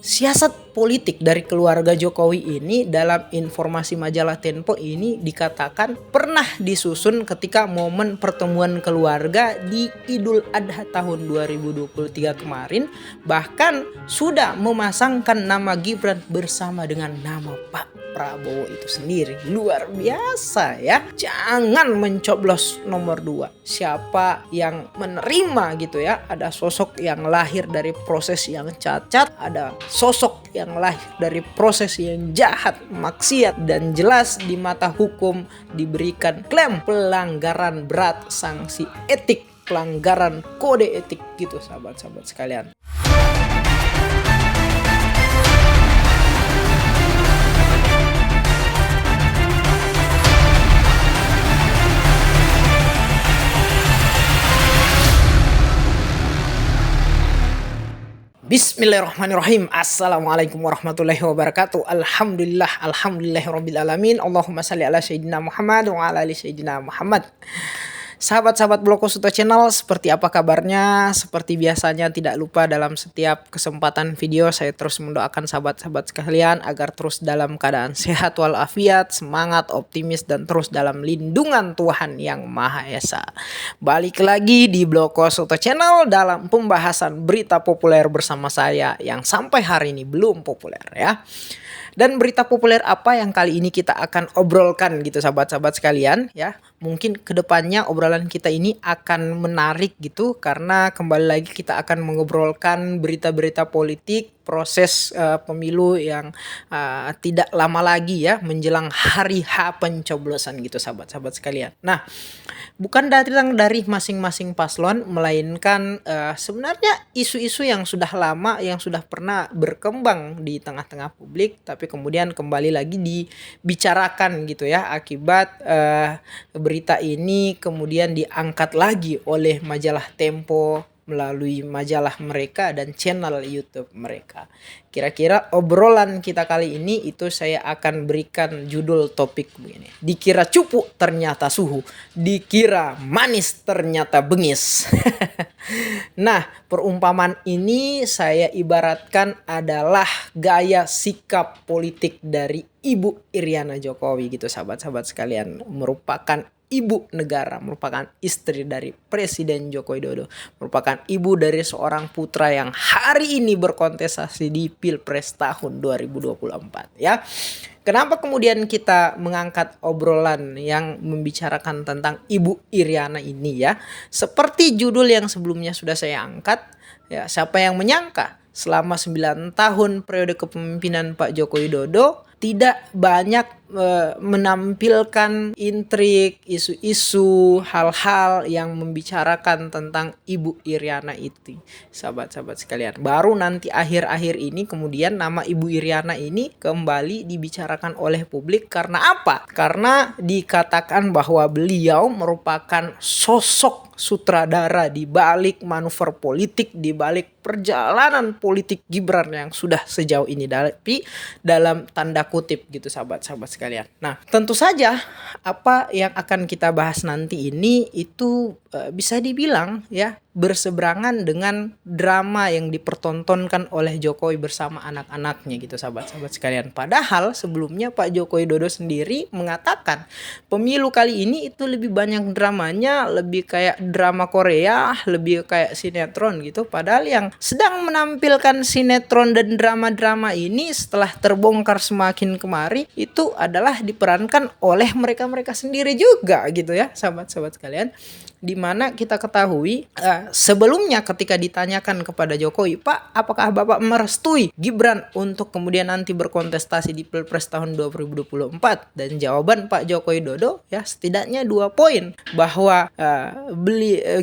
Siasat politik dari keluarga Jokowi ini dalam informasi majalah Tempo ini dikatakan pernah disusun ketika momen pertemuan keluarga di Idul Adha tahun 2023 kemarin. Bahkan sudah memasangkan nama Gibran bersama dengan nama Pak Prabowo itu sendiri. Luar biasa ya. Jangan mencoblos nomor 2. Siapa yang menerima gitu ya. Ada sosok yang lahir dari proses yang cacat, ada sosok yang lahir dari proses yang jahat, maksiat, dan jelas di mata hukum diberikan klaim pelanggaran berat, sanksi etik, pelanggaran kode etik gitu sahabat-sahabat sekalian. Bismillahirrahmanirrahim. Assalamualaikum warahmatullahi wabarakatuh. Alhamdulillahirabbil alamin. Allahumma shalli ala sayyidina Muhammad wa ala ali sayyidina Muhammad. Sahabat-sahabat Bloko Suto Channel, seperti apa kabarnya? Seperti biasanya tidak lupa dalam setiap kesempatan video saya terus mendoakan sahabat-sahabat sekalian agar terus dalam keadaan sehat walafiat, semangat, optimis, dan terus dalam lindungan Tuhan Yang Maha Esa. Balik lagi di Bloko Suto Channel dalam pembahasan berita populer bersama saya yang sampai hari ini belum populer ya. Dan berita populer apa yang kali ini kita akan obrolkan gitu sahabat-sahabat sekalian ya. Mungkin kedepannya obrolan kita ini akan menarik gitu karena kembali lagi kita akan mengobrolkan berita-berita politik, proses pemilu yang tidak lama lagi ya menjelang hari H pencoblosan gitu sahabat-sahabat sekalian. Nah, bukan datang dari masing-masing paslon melainkan sebenarnya isu-isu yang sudah lama yang sudah pernah berkembang di tengah-tengah publik tapi kemudian kembali lagi dibicarakan gitu ya akibat berita ini kemudian diangkat lagi oleh majalah Tempo melalui majalah mereka dan channel YouTube mereka. Kira-kira obrolan kita kali ini itu saya akan berikan judul topik begini. Dikira cupu ternyata suhu, dikira manis ternyata bengis. Nah, perumpamaan ini saya ibaratkan adalah gaya sikap politik dari Ibu Iriana Jokowi gitu sahabat-sahabat sekalian. Merupakan ibu negara, merupakan istri dari Presiden Joko Widodo, merupakan ibu dari seorang putra yang hari ini berkontestasi di Pilpres tahun 2024 ya. Kenapa kemudian kita mengangkat obrolan yang membicarakan tentang Ibu Iriana ini ya? Seperti judul yang sebelumnya sudah saya angkat ya, siapa yang menyangka selama 9 tahun periode kepemimpinan Pak Joko Widodo tidak banyak menampilkan intrik, isu-isu, hal-hal yang membicarakan tentang Ibu Iriana itu. Sahabat-sahabat sekalian, baru nanti akhir-akhir ini kemudian nama Ibu Iriana ini kembali dibicarakan oleh publik. Karena apa? Karena dikatakan bahwa beliau merupakan sosok sutradara di balik manuver politik, di balik perjalanan politik Gibran yang sudah sejauh ini, tapi dalam tanda kutip gitu sahabat-sahabat sekalian. Nah, tentu saja apa yang akan kita bahas nanti ini itu bisa dibilang ya berseberangan dengan drama yang dipertontonkan oleh Jokowi bersama anak-anaknya gitu sahabat-sahabat sekalian. Padahal sebelumnya Pak Joko Widodo sendiri mengatakan pemilu kali ini itu lebih banyak dramanya, lebih kayak drama Korea, lebih kayak sinetron gitu. Padahal yang sedang menampilkan sinetron dan drama-drama ini setelah terbongkar semakin kemari itu adalah diperankan oleh mereka-mereka sendiri juga gitu ya sahabat-sahabat sekalian. Dimana kita ketahui sebelumnya ketika ditanyakan kepada Jokowi, Pak, apakah Bapak merestui Gibran untuk kemudian nanti berkontestasi di Pilpres tahun 2024? Dan jawaban Pak Joko Widodo ya setidaknya 2 poin, bahwa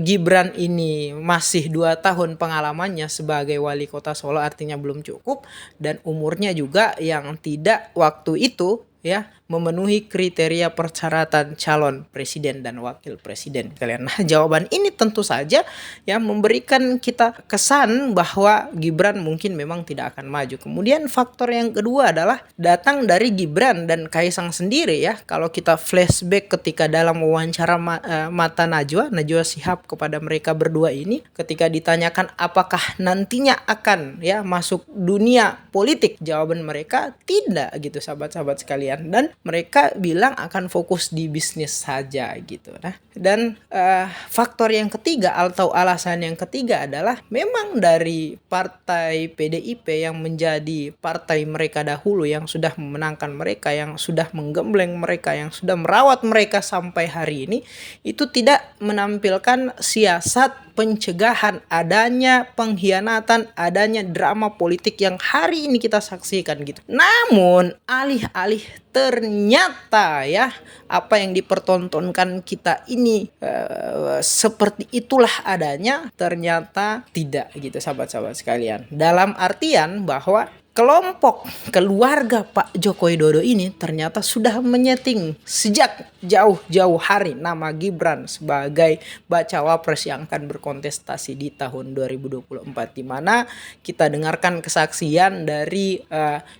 Gibran ini masih 2 tahun pengalamannya sebagai wali kota Solo, artinya belum cukup, dan umurnya juga yang tidak waktu itu ya memenuhi kriteria persyaratan calon presiden dan wakil presiden kalian. Nah, jawaban ini tentu saja ya memberikan kita kesan bahwa Gibran mungkin memang tidak akan maju. Kemudian faktor yang kedua adalah datang dari Gibran dan Kaisang sendiri ya. Kalau kita flashback ketika dalam wawancara mata Najwa Shihab kepada mereka berdua ini, ketika ditanyakan apakah nantinya akan ya masuk dunia politik, jawaban mereka tidak gitu sahabat-sahabat sekalian, dan mereka bilang akan fokus di bisnis saja gitu. Nah, dan faktor yang ketiga atau alasan yang ketiga adalah memang dari partai PDIP yang menjadi partai mereka dahulu, yang sudah memenangkan mereka, yang sudah menggembleng mereka, yang sudah merawat mereka sampai hari ini, itu tidak menampilkan siasat pencegahan adanya pengkhianatan, adanya drama politik yang hari ini kita saksikan gitu. Namun alih-alih ternyata ya apa yang dipertontonkan kita ini seperti itulah adanya, ternyata tidak gitu sahabat-sahabat sekalian. Dalam artian bahwa kelompok keluarga Pak Joko Widodo ini ternyata sudah menyeting sejak jauh-jauh hari nama Gibran sebagai bacawa pres yang akan berkontestasi di tahun 2024, di mana kita dengarkan kesaksian dari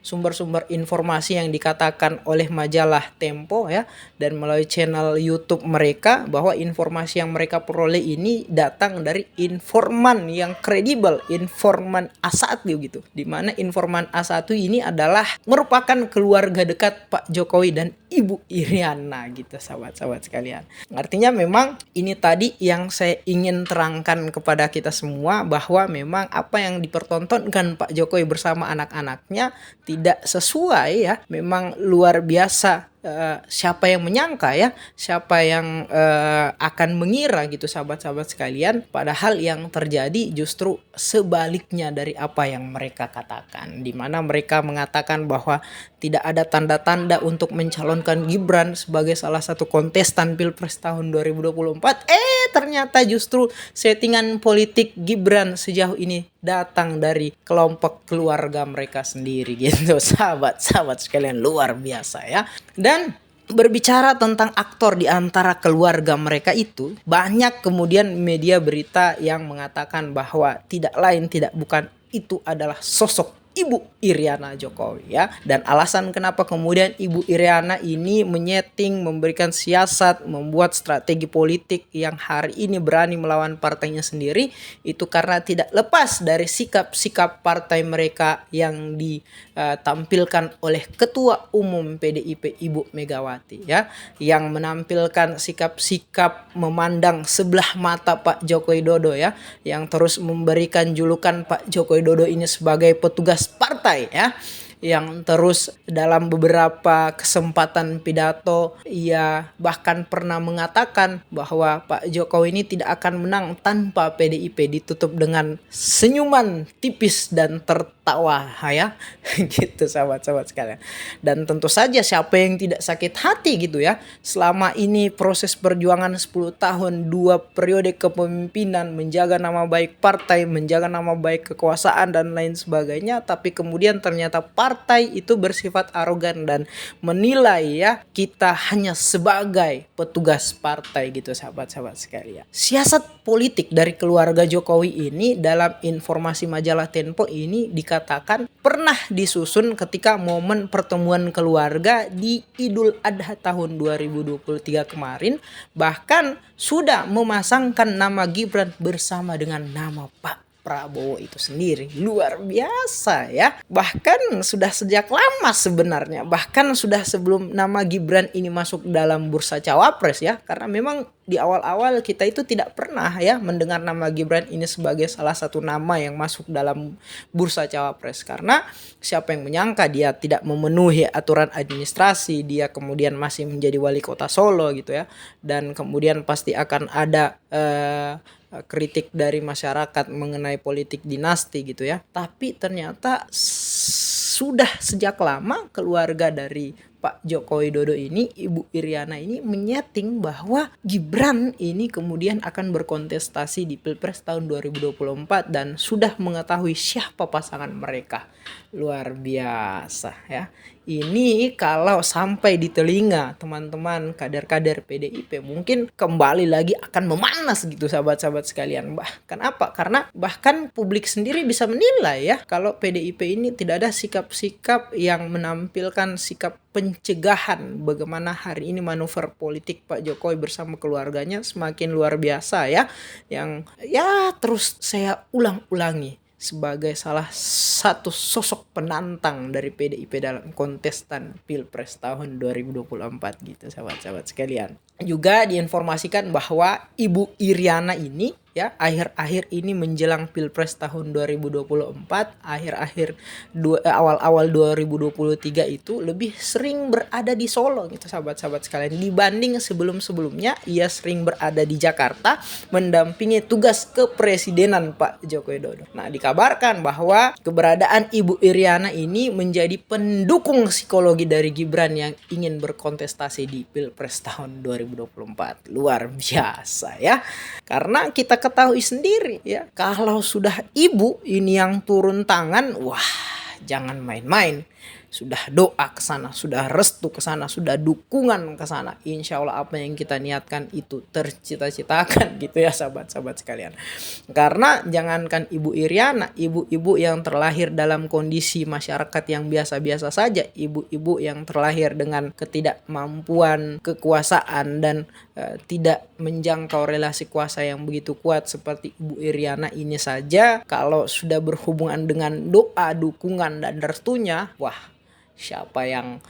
sumber-sumber informasi yang dikatakan oleh majalah Tempo ya, dan melalui channel YouTube mereka, bahwa informasi yang mereka peroleh ini datang dari informan yang kredibel, informan A1 gitu, di mana informan A1 ini adalah merupakan keluarga dekat Pak Jokowi dan Ibu Iriana gitu sahabat-sahabat sekalian. Artinya memang ini tadi yang saya ingin terangkan kepada kita semua, bahwa memang apa yang dipertontonkan Pak Jokowi bersama anak-anaknya tidak sesuai ya. Memang luar biasa. Siapa yang menyangka ya, siapa yang akan mengira gitu sahabat-sahabat sekalian, padahal yang terjadi justru sebaliknya dari apa yang mereka katakan, di mana mereka mengatakan bahwa tidak ada tanda-tanda untuk mencalonkan Gibran sebagai salah satu kontestan Pilpres tahun 2024. Ternyata justru settingan politik Gibran sejauh ini datang dari kelompok keluarga mereka sendiri gitu sahabat-sahabat sekalian, luar biasa ya. Dan berbicara tentang aktor di antara keluarga mereka itu, banyak kemudian media berita yang mengatakan bahwa tidak lain tidak bukan itu adalah sosok Ibu Iriana Jokowi ya. Dan alasan kenapa kemudian Ibu Iriana ini menyeting, memberikan siasat, membuat strategi politik yang hari ini berani melawan partainya sendiri, itu karena tidak lepas dari sikap-sikap partai mereka yang ditampilkan oleh Ketua Umum PDIP Ibu Megawati ya, yang menampilkan sikap-sikap memandang sebelah mata Pak Joko Widodo ya, yang terus memberikan julukan Pak Joko Widodo ini sebagai petugas partai ya, yang terus dalam beberapa kesempatan pidato ia bahkan pernah mengatakan bahwa Pak Jokowi ini tidak akan menang tanpa PDIP, ditutup dengan senyuman tipis dan tertawa ya gitu sahabat-sahabat sekalian. Dan tentu saja siapa yang tidak sakit hati gitu ya, selama ini proses perjuangan 10 tahun 2 periode kepemimpinan, menjaga nama baik partai, menjaga nama baik kekuasaan dan lain sebagainya, tapi kemudian ternyata partai itu bersifat arogan dan menilai ya kita hanya sebagai petugas partai gitu sahabat-sahabat sekalian. Siasat politik dari keluarga Jokowi ini dalam informasi majalah Tempo ini dikatakan pernah disusun ketika momen pertemuan keluarga di Idul Adha tahun 2023 kemarin, bahkan sudah memasangkan nama Gibran bersama dengan nama Pak Prabowo itu sendiri. Luar biasa ya. Bahkan sudah sejak lama sebenarnya, bahkan sudah sebelum nama Gibran ini masuk dalam bursa cawapres ya, karena memang di awal-awal kita itu tidak pernah ya mendengar nama Gibran ini sebagai salah satu nama yang masuk dalam bursa cawapres, karena siapa yang menyangka dia tidak memenuhi aturan administrasi, dia kemudian masih menjadi wali kota Solo gitu ya, dan kemudian pasti akan ada kritik dari masyarakat mengenai politik dinasti gitu ya. Tapi ternyata sudah sejak lama keluarga dari Pak Joko Widodo ini, Ibu Iriana ini menyeting bahwa Gibran ini kemudian akan berkontestasi di Pilpres tahun 2024 dan sudah mengetahui siapa pasangan mereka. luar biasa ya. Ini kalau sampai di telinga teman-teman kader-kader PDIP mungkin kembali lagi akan memanas gitu sahabat-sahabat sekalian. Bahkan apa? Karena bahkan publik sendiri bisa menilai ya kalau PDIP ini tidak ada sikap-sikap yang menampilkan sikap pencegahan. Bagaimana hari ini manuver politik Pak Jokowi bersama keluarganya semakin luar biasa ya. Yang ya terus saya ulang-ulangi sebagai salah satu sosok penantang dari PDIP dalam kontestan Pilpres tahun 2024 gitu sahabat-sahabat sekalian. Juga diinformasikan bahwa Ibu Iriana ini ya akhir-akhir ini menjelang Pilpres tahun 2024, awal-awal 2023 itu lebih sering berada di Solo gitu sahabat-sahabat sekalian, dibanding sebelum-sebelumnya ia sering berada di Jakarta mendampingi tugas kepresidenan Pak Joko Widodo. Nah, dikabarkan bahwa keberadaan Ibu Iriana ini menjadi pendukung psikologi dari Gibran yang ingin berkontestasi di Pilpres tahun 2024. Luar biasa ya. Karena kita ketahui sendiri ya, kalau sudah ibu ini yang turun tangan, wah jangan main-main. Sudah doa ke sana, sudah restu ke sana, sudah dukungan ke sana. Insya Allah apa yang kita niatkan itu tercita-citakan gitu ya sahabat-sahabat sekalian. Karena jangankan Ibu Iriana, ibu-ibu yang terlahir dalam kondisi masyarakat yang biasa-biasa saja, ibu-ibu yang terlahir dengan ketidakmampuan kekuasaan dan tidak menjangkau relasi kuasa yang begitu kuat seperti Ibu Iriana ini saja, kalau sudah berhubungan dengan doa, dukungan dan restunya, wah siapa yang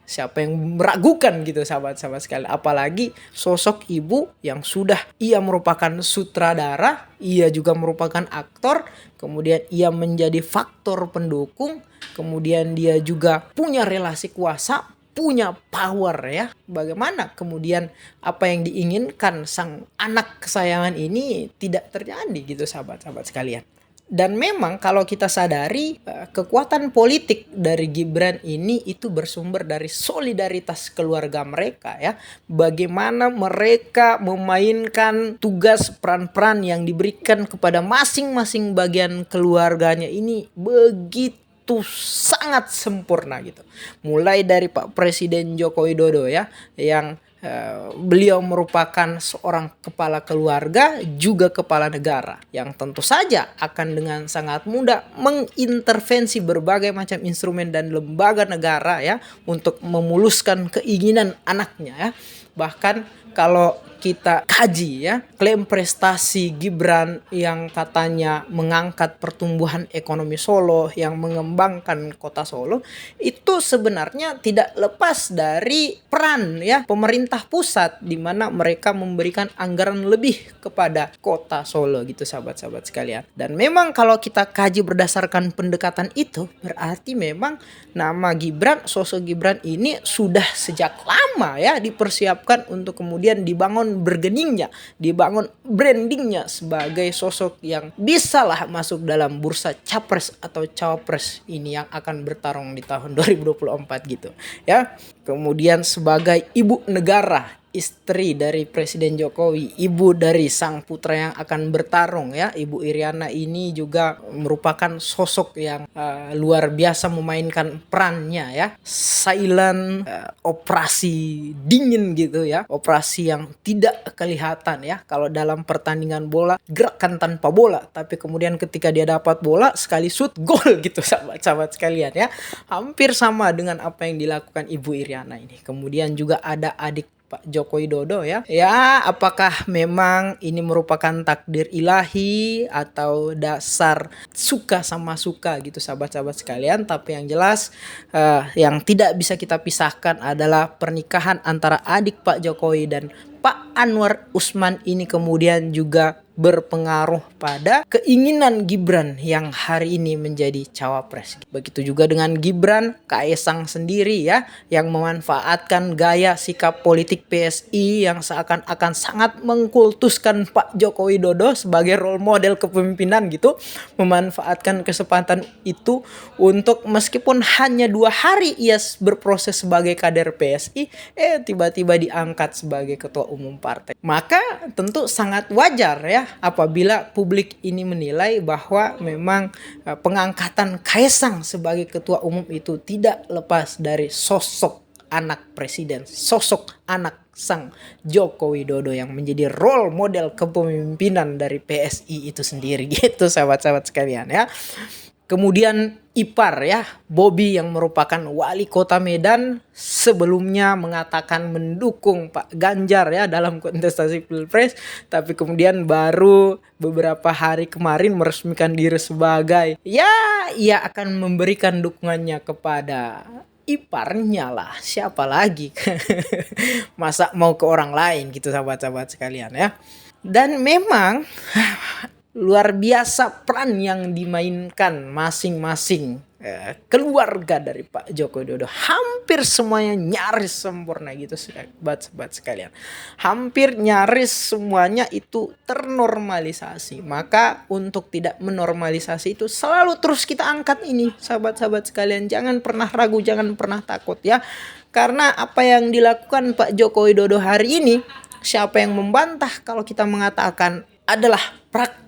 siapa yang meragukan gitu sahabat-sahabat sekalian. Apalagi sosok ibu yang sudah ia merupakan sutradara, ia juga merupakan aktor, kemudian ia menjadi faktor pendukung, kemudian dia juga punya relasi kuasa, punya power ya. Bagaimana kemudian apa yang diinginkan sang anak kesayangan ini tidak terjadi gitu sahabat-sahabat sekalian. Dan memang kalau kita sadari kekuatan politik dari Gibran ini itu bersumber dari solidaritas keluarga mereka ya. Bagaimana mereka memainkan tugas peran-peran yang diberikan kepada masing-masing bagian keluarganya ini begitu sangat sempurna gitu. Mulai dari Pak Presiden Joko Widodo ya, yang beliau merupakan seorang kepala keluarga juga kepala negara yang tentu saja akan dengan sangat mudah mengintervensi berbagai macam instrumen dan lembaga negara ya untuk memuluskan keinginan anaknya ya. Bahkan kalau kita kaji ya, klaim prestasi Gibran yang katanya mengangkat pertumbuhan ekonomi Solo, yang mengembangkan kota Solo, itu sebenarnya tidak lepas dari peran ya pemerintah pusat, di mana mereka memberikan anggaran lebih kepada kota Solo gitu sahabat-sahabat sekalian. Dan memang kalau kita kaji berdasarkan pendekatan itu, berarti memang nama Gibran, sosok Gibran ini sudah sejak lama ya dipersiapkan untuk kemudian dibangun bergeningnya, dibangun brandingnya sebagai sosok yang bisalah masuk dalam bursa capres atau cawapres ini yang akan bertarung di tahun 2024 gitu ya. Kemudian sebagai ibu negara, istri dari Presiden Jokowi, ibu dari sang putra yang akan bertarung ya, Ibu Iriana ini juga merupakan sosok yang luar biasa memainkan perannya ya. Silent operasi dingin gitu ya, operasi yang tidak kelihatan ya. Kalau dalam pertandingan bola gerakan tanpa bola, tapi kemudian ketika dia dapat bola sekali shoot gol gitu sahabat-sahabat sekalian ya. Hampir sama dengan apa yang dilakukan Ibu Iriana ini. Kemudian juga ada adik Pak Joko Widodo ya. Ya, apakah memang ini merupakan takdir ilahi atau dasar suka sama suka gitu sahabat-sahabat sekalian. Tapi yang jelas yang tidak bisa kita pisahkan adalah pernikahan antara adik Pak Jokowi dan Pak Anwar Usman ini kemudian juga berpengaruh pada keinginan Gibran yang hari ini menjadi cawapres. Begitu juga dengan Gibran, Kaesang sendiri ya, yang memanfaatkan gaya sikap politik PSI yang seakan-akan sangat mengkultuskan Pak Joko Widodo sebagai role model kepemimpinan gitu, memanfaatkan kesempatan itu untuk meskipun hanya 2 hari ia berproses sebagai kader PSI, tiba-tiba diangkat sebagai ketua umum partai. Maka tentu sangat wajar ya apabila publik ini menilai bahwa memang pengangkatan Kaisang sebagai ketua umum itu tidak lepas dari sosok anak presiden, sosok anak sang Joko Widodo yang menjadi role model kepemimpinan dari PSI itu sendiri gitu sahabat-sahabat sekalian ya. Kemudian ipar ya, Bobi yang merupakan wali kota Medan sebelumnya mengatakan mendukung Pak Ganjar ya dalam kontestasi Pilpres, tapi kemudian baru beberapa hari kemarin meresmikan diri sebagai ia akan memberikan dukungannya kepada iparnya lah, siapa lagi masa mau ke orang lain gitu sahabat-sahabat sekalian ya. Dan memang luar biasa peran yang dimainkan masing-masing keluarga dari Pak Joko Widodo. Hampir semuanya nyaris sempurna gitu sahabat-sahabat sekalian. Hampir nyaris semuanya itu ternormalisasi. Maka untuk tidak menormalisasi itu selalu terus kita angkat ini sahabat-sahabat sekalian. Jangan pernah ragu, jangan pernah takut ya. Karena apa yang dilakukan Pak Joko Widodo hari ini, siapa yang membantah kalau kita mengatakan adalah praktik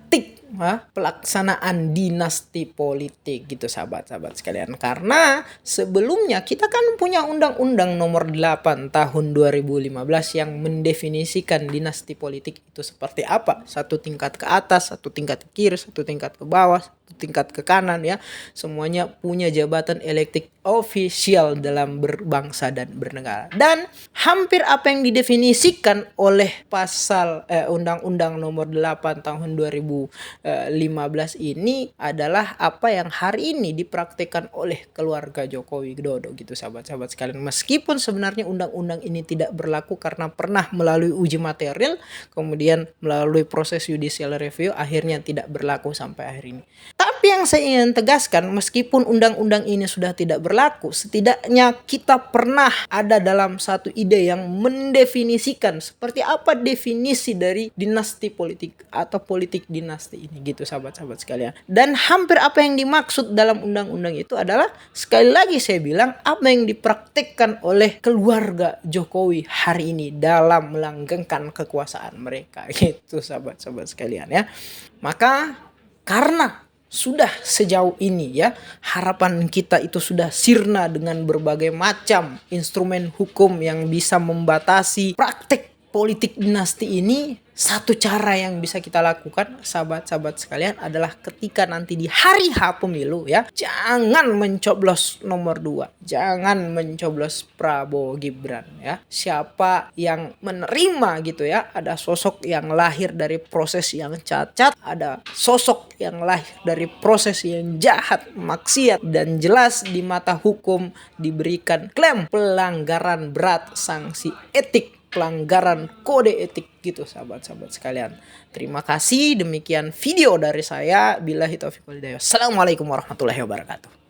pelaksanaan dinasti politik gitu sahabat-sahabat sekalian. Karena sebelumnya kita kan punya Undang-Undang Nomor 8 Tahun 2015 yang mendefinisikan dinasti politik itu seperti apa. Satu tingkat ke atas, satu tingkat ke kiri, satu tingkat ke bawah, satu tingkat ke kanan ya. Semuanya punya jabatan elektif ofisial dalam berbangsa dan bernegara. Dan hampir apa yang didefinisikan oleh pasal Undang-Undang Nomor 8 Tahun 2015 ini adalah apa yang hari ini dipraktikkan oleh keluarga Joko Widodo gitu sahabat-sahabat sekalian. Meskipun sebenarnya undang-undang ini tidak berlaku karena pernah melalui uji material, kemudian melalui proses judicial review, akhirnya tidak berlaku sampai akhir ini. Tapi yang saya ingin tegaskan, meskipun undang-undang ini sudah tidak berlaku, setidaknya kita pernah ada dalam satu ide yang mendefinisikan seperti apa definisi dari dinasti politik atau politik dinasti ini gitu sahabat-sahabat sekalian. Dan hampir apa yang dimaksud dalam undang-undang itu adalah, sekali lagi saya bilang, apa yang dipraktikkan oleh keluarga Jokowi hari ini dalam melanggengkan kekuasaan mereka gitu sahabat-sahabat sekalian ya. Maka karena sudah sejauh ini ya, harapan kita itu sudah sirna dengan berbagai macam instrumen hukum yang bisa membatasi praktik politik dinasti ini. Satu cara yang bisa kita lakukan sahabat-sahabat sekalian adalah ketika nanti di hari H pemilu ya, jangan mencoblos nomor 2, jangan mencoblos Prabowo Gibran ya. Siapa yang menerima gitu ya, ada sosok yang lahir dari proses yang cacat, ada sosok yang lahir dari proses yang jahat, maksiat, dan jelas di mata hukum diberikan klaim pelanggaran berat, sanksi etik, pelanggaran kode etik gitu sahabat-sahabat sekalian. Terima kasih, demikian video dari saya. Billahi taufiq wal hidayah. Assalamualaikum warahmatullahi wabarakatuh.